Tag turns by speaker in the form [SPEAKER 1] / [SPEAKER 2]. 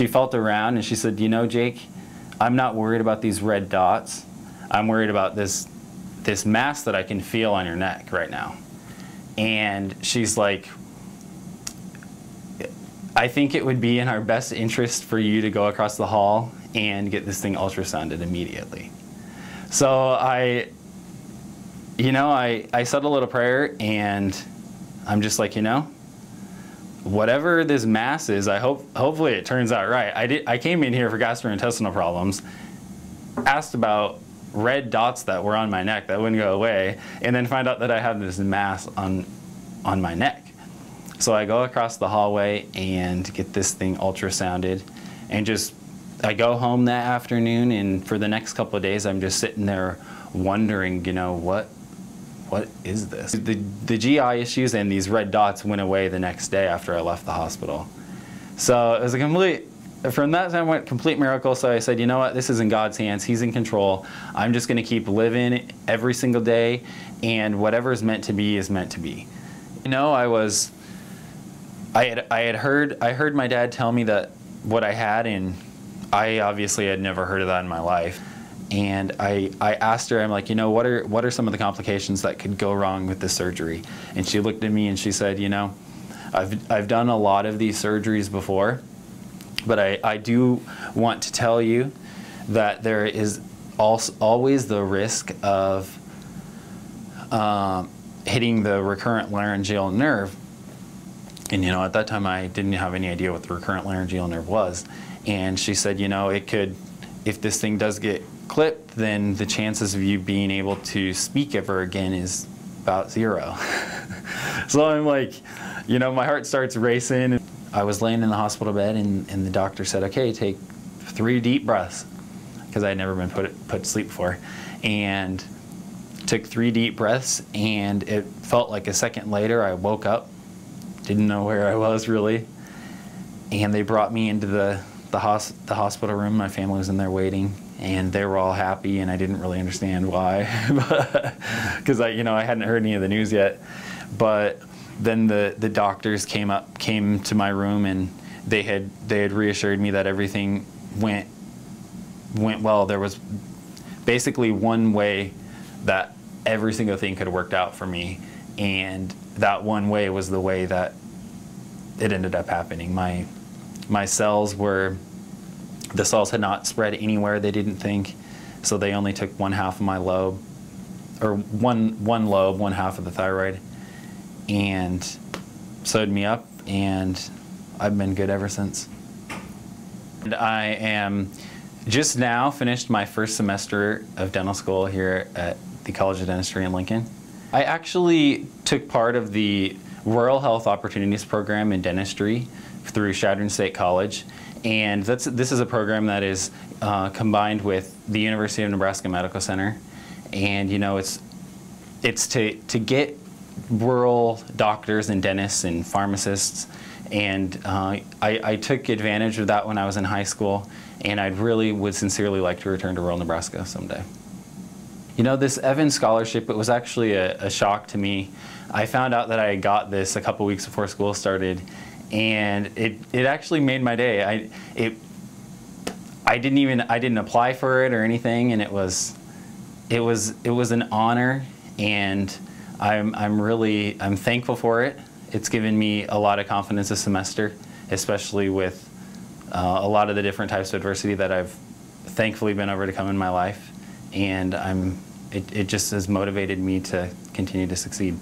[SPEAKER 1] she felt around and she said, you know, Jake, I'm not worried about these red dots. I'm worried about this mass that I can feel on your neck right now. And she's like, I think it would be in our best interest for you to go across the hall and get this thing ultrasounded immediately. So I said a little prayer, and I'm just like, you know, whatever this mass is, hopefully it turns out right. I came in here for gastrointestinal problems, asked about red dots that were on my neck that wouldn't go away, and then find out that I had this mass on my neck. So I go across the hallway and get this thing ultrasounded, and I go home that afternoon, and for the next couple of days I'm just sitting there wondering, you know, what is this? The GI issues and these red dots went away the next day after I left the hospital. So it was from that time, went complete miracle. So I said, you know what, this is in God's hands. He's in control. I'm just going to keep living every single day, and whatever is meant to be is meant to be. You know, I heard my dad tell me that what I had, and I obviously had never heard of that in my life. And I asked her, I'm like, you know, what are some of the complications that could go wrong with this surgery? And she looked at me and she said, you know, I've done a lot of these surgeries before, but I do want to tell you that there is always the risk of hitting the recurrent laryngeal nerve. And, you know, at that time I didn't have any idea what the recurrent laryngeal nerve was. And she said, you know, it could, if this thing does get clipped, then the chances of you being able to speak ever again is about 0. So I'm like, you know, my heart starts racing. I was laying in the hospital bed, and the doctor said, okay, take 3 deep breaths, because I had never been put to sleep before. And took 3 deep breaths, and it felt like a second later I woke up, didn't know where I was really, and they brought me into the hospital room. My family was in there waiting, and they were all happy, and I didn't really understand why, because I hadn't heard any of the news yet. But then the doctors came to my room, and they had reassured me that everything went well. There was basically one way that every single thing could have worked out for me, and that one way was the way that it ended up happening. My cells the cells had not spread anywhere, they didn't think, so they only took 1/2 of my lobe, or one lobe, 1/2 of the thyroid, and sewed me up, and I've been good ever since. And I am just now finished my first semester of dental school here at the College of Dentistry in Lincoln. I actually took part of the Rural Health Opportunities Program in Dentistry through Chadron State College, and this is a program that is combined with the University of Nebraska Medical Center, and you know, it's to get rural doctors and dentists and pharmacists, and I took advantage of that when I was in high school, and I really would sincerely like to return to rural Nebraska someday. You know, this Evans Scholarship, it was actually a shock to me. I found out that I got this a couple weeks before school started, and it actually made my day. I didn't apply for it or anything, and it was an honor, and I'm thankful for it. It's given me a lot of confidence this semester, especially with a lot of the different types of adversity that I've thankfully been overcome in my life, and it just has motivated me to continue to succeed.